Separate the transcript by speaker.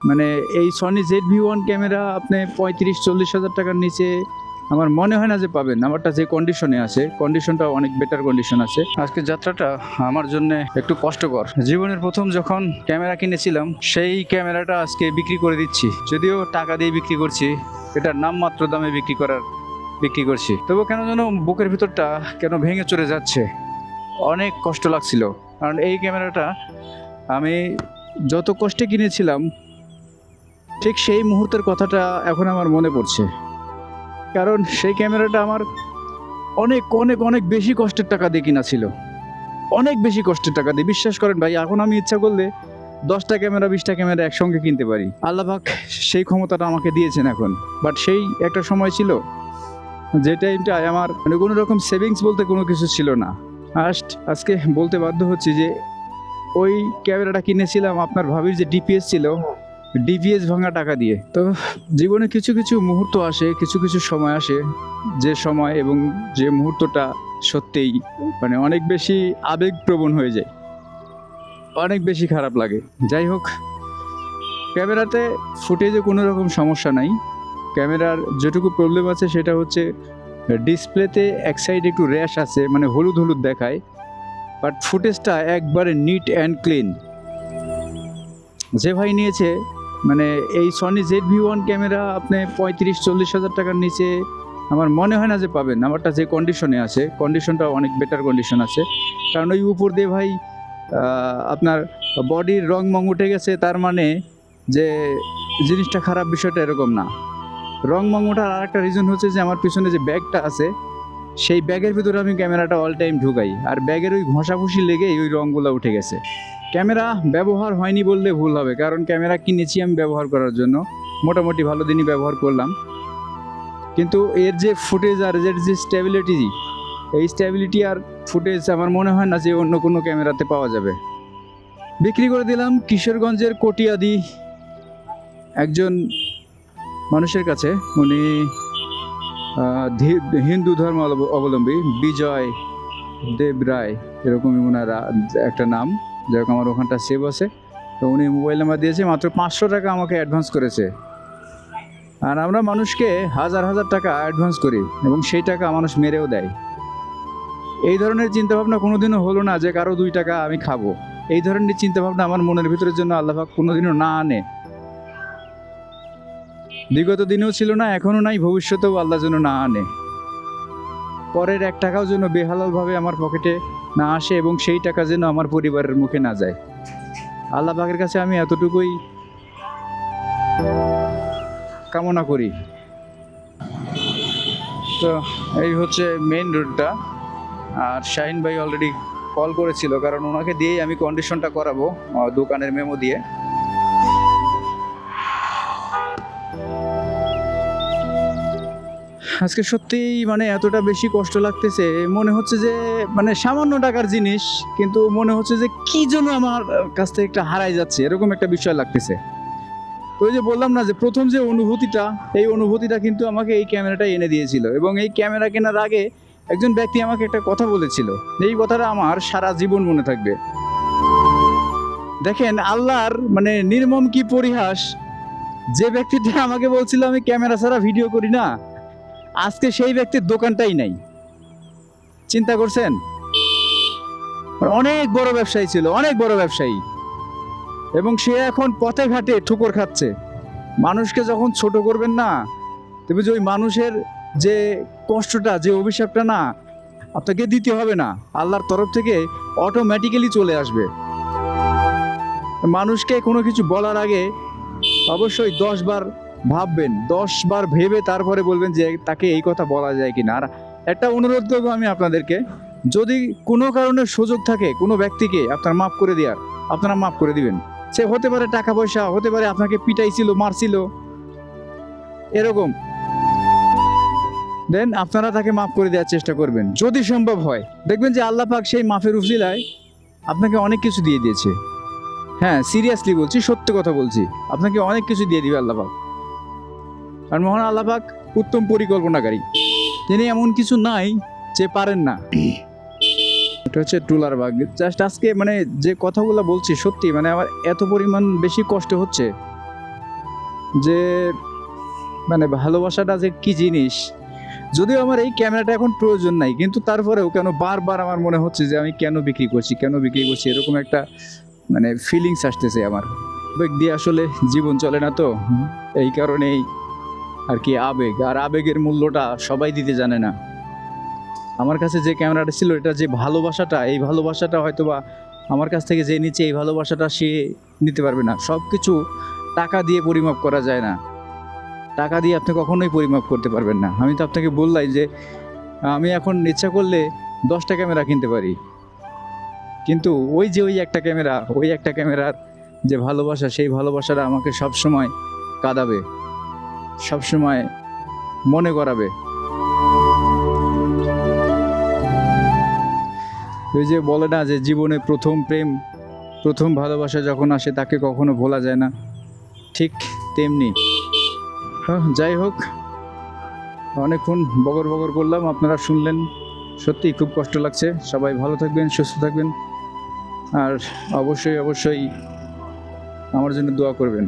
Speaker 1: মানে এই Sony ZV-1 camera আপনি 35-40 হাজার টাকার নিচে আমার মনে হয় না যে পাবেন। আমারটা যে কন্ডিশনে আছে, কন্ডিশনটা অনেক বেটার কন্ডিশন আছে। আজকে যাত্রাটা আমার জন্য একটু কষ্টকর। জীবনের প্রথম যখন ক্যামেরা কিনেছিলাম সেই ক্যামেরাটা আজকে বিক্রি করে দিচ্ছি, যদিও টাকা দিয়ে বিক্রি করছি, এটার নামমাত্র দামে বিক্রি করছি। তবু কেন যেন বুকের ভিতরটা কেন ভেঙে চলে যাচ্ছে, অনেক কষ্ট লাগছিল। কারণ এই ক্যামেরাটা আমি যত কষ্টে কিনেছিলাম ঠিক সেই মুহূর্তের কথাটা এখন আমার মনে পড়ছে। কারণ সেই ক্যামেরাটা আমার অনেক অনেক অনেক বেশি কষ্টের টাকা দিয়ে কিনা ছিল, অনেক বেশি কষ্টের টাকা দিয়ে। বিশ্বাস করেন ভাই, এখন আমি ইচ্ছা করলে 10টা ক্যামেরা 20টা ক্যামেরা একসঙ্গে কিনতে পারি। আল্লাহ পাক সেই ক্ষমতাটা আমাকে দিয়েছেন এখন। বাট সেই একটা সময় ছিল যে টাইমটায় আমার মানে কোনো রকম সেভিংস বলতে কোনো কিছু ছিল না। আজকে বলতে বাধ্য হচ্ছি যে ওই ক্যামেরাটা কিনেছিলাম আপনার ভাবির যে ডিপিএস ছিল, ডিপিএস ভাঙা টাকা দিয়ে। তো জীবনে কিছু কিছু মুহূর্ত আসে, কিছু কিছু সময় আসে, যে সময় এবং যে মুহূর্তটা সত্যিই মানে অনেক বেশি আবেগপ্রবণ হয়ে যায়, অনেক বেশি খারাপ লাগে। যাই হোক, ক্যামেরাতে ফুটেজে কোনো রকম সমস্যা নাই। ক্যামেরার যেটুকু প্রবলেম আছে সেটা হচ্ছে ডিসপ্লেতে এক সাইডে একটু র্যাশ আছে, মানে হলুদ হলুদ দেখায়। বাট ফুটেজটা একবারে নিট অ্যান্ড ক্লিন। যে ভাই নিয়েছে মানে এই সনি ZV-1 ক্যামেরা আপনি 35-40 হাজার টাকার নিচে আমার মনে হয় না যে পাবেন। আমারটা যে কন্ডিশনে আছে, কন্ডিশনটা অনেক বেটার কন্ডিশন আছে। কারণ ওই উপর দিয়ে ভাই আপনার বডির রং মং উঠে গেছে, তার মানে যে জিনিসটা খারাপ, বিষয়টা এরকম না। রং মং ওঠার আর একটা রিজন হচ্ছে যে আমার পিছনে যে ব্যাগটা আছে সেই ব্যাগের ভিতরে আমি ক্যামেরাটা অল টাইম ঢুকাই, আর ব্যাগের ওই ঘষাঘষি লেগেই ওই রঙগুলো উঠে গেছে। ক্যামেরা ব্যবহার হয়নি বললে ভুল হবে, কারণ ক্যামেরা কিনেছি আমি ব্যবহার করার জন্য, মোটামুটি ভালো দিনই ব্যবহার করলাম। কিন্তু এর যে ফুটেজ আর এর যে স্টেবিলিটি, এই স্টেবিলিটি আর ফুটেজ আমার মনে হয় না যে অন্য কোনো ক্যামেরাতে পাওয়া যাবে। বিক্রি করে দিলাম কিশোরগঞ্জের কটিয়াদি একজন মানুষের কাছে। উনি হিন্দু ধর্ম অবলম্বী, বিজয় দেব রায় এরকমই ওনার একটা নাম। যাই হোক, আমার ওখানটা সেভ আছে। তো উনি মোবাইল নাম্বার দিয়েছে, মাত্র 500 টাকা আমাকে অ্যাডভান্স করেছে। আর আমরা মানুষকে হাজার হাজার টাকা অ্যাডভান্স করি এবং সেই টাকা মানুষ মেরেও দেয়। এই ধরনের চিন্তাভাবনা কোনোদিনও হলো না যে কারো 2 টাকা আমি খাবো। এই ধরনের চিন্তাভাবনা আমার মনের ভিতরের জন্য আল্লাহ পাক কোনোদিনও না আনে। বিগত দিনেও ছিল না, এখনও নাই, ভবিষ্যতেও আল্লাহ যেন না আনে। পরের 1 টাকাও যেন বেহালালভাবে আমার পকেটে না আসে এবং সেই টাকা যেন আমার পরিবারের মুখে না যায়। আল্লাহ পাকের কাছে আমি এতটুকুই কামনা করি। তো এই হচ্ছে মেইন রোডটা। আর শাহিন ভাই অলরেডি কল করেছিল, কারণ ওনাকে দিয়েই আমি কন্ডিশনটা করাবো দোকানের মেমো দিয়ে। আজকে সত্যিই মানে এতটা বেশি কষ্ট লাগতেছে, মনে হচ্ছে যে মানে সামান্য টাকার জিনিস, কিন্তু মনে হচ্ছে যে কি জন্য আমার কাছ থেকে একটা হারাই যাচ্ছে, এরকম একটা বিষয় লাগতেছে। তো ওই যে বললাম না যে প্রথম যে অনুভূতিটা, এই অনুভূতিটা কিন্তু আমাকে এই ক্যামেরাটা এনে দিয়েছিল। এবং এই ক্যামেরা কেনার আগে একজন ব্যক্তি আমাকে একটা কথা বলেছিল, এই কথাটা আমার সারা জীবন মনে থাকবে। দেখেন আল্লাহর মানে নির্মম কি পরিহাস, যে ব্যক্তিটা আমাকে বলছিল আমি ক্যামেরা ছাড়া ভিডিও করি না, আজকে সেই ব্যক্তির দোকানটাই নাই। চিন্তা করছেন? অনেক বড় ব্যবসায়ী ছিল, অনেক বড় ব্যবসায়ী, এবং সে এখন পথে ঘাটে ঠুকর খাচ্ছে। মানুষকে যখন ছোট করবেন না, তবে যে ওই মানুষের যে কষ্টটা, যে অভিশাপটা না আপনাকে দিতে হবে না, আল্লাহর তরফ থেকে অটোমেটিক্যালি চলে আসবে। মানুষকে কোনো কিছু বলার আগে অবশ্যই 10 বার ভাববেন, 10 বার ভেবে তারপরে বলবেন যে তাকে এই কথা বলা যায় কিনা। আর একটা অনুরোধ করবো আমি আপনাদেরকে, যদি কোনো কারণে সুযোগ থাকে কোনো ব্যক্তিকে আপনার মাফ করে দেওয়ার, আপনারা মাফ করে দিবেন। সে হতে পারে টাকা পয়সা, হতে পারে আপনাকে পিটাইছিল, মারছিল, এরকম, দেন আপনারা তাকে মাফ করে দেওয়ার চেষ্টা করবেন যদি সম্ভব হয়। দেখবেন যে আল্লাহ পাক সেই মাফের উসিলায় আপনাকে অনেক কিছু দিয়ে দিয়েছে। হ্যাঁ, সিরিয়াসলি বলছি, সত্য কথা বলছি, আপনাকে অনেক কিছু দিয়ে দিবে আল্লাহ পাক। আর মহান আল্লাহ পাক উত্তম পরিকল্পনাকারী, তিনি এমন কিছু নাই যে পারেন না। এটা হচ্ছে টুলার বাগ। জাস্ট আজকে মানে যে কথাগুলো বলছি সত্যি মানে আমার এত পরিমাণ বেশি কষ্ট হচ্ছে, যে মানে ভালোবাসাটা যে কি জিনিস। যদিও আমার এই ক্যামেরাটা এখন প্রয়োজন নাই, কিন্তু তারপরেও কেন বারবার আমার মনে হচ্ছে যে আমি কেন বিক্রি করছি, এরকম একটা মানে ফিলিংস আসতেছে আমার। আবেগ দিয়ে আসলে জীবন চলে না তো, এই কারণেই আর কি আবেগের মূল্যটা সবাই দিতে জানে না। আমার কাছে যে ক্যামেরাটা ছিল, এটা যে ভালোবাসাটা, এই ভালোবাসাটা হয়তোবা আমার কাছ থেকে যে নিচে, এই ভালোবাসাটা সে নিতে পারবে না। সব কিছু টাকা দিয়ে পরিমাপ করা যায় না, টাকা দিয়ে আপনি কখনোই পরিমাপ করতে পারবেন না। আমি তো আপনাকে বললাই যে আমি এখন ইচ্ছা করলে 10টা ক্যামেরা কিনতে পারি, কিন্তু ওই একটা ক্যামেরার যে ভালোবাসা, সেই ভালোবাসাটা আমাকে সবসময় কাঁদাবে, সবসময় মনে করাবে। ওই যে বলে না যে জীবনে প্রথম প্রেম, প্রথম ভালোবাসা যখন আসে তাকে কখনো ভোলা যায় না, ঠিক তেমনি। হ্যাঁ, যাই হোক, অনেকক্ষণ বগর বগর করলাম, আপনারা শুনলেন। সত্যিই খুব কষ্ট লাগছে। সবাই ভালো থাকবেন, সুস্থ থাকবেন, আর অবশ্যই অবশ্যই আমার জন্য দোয়া করবেন।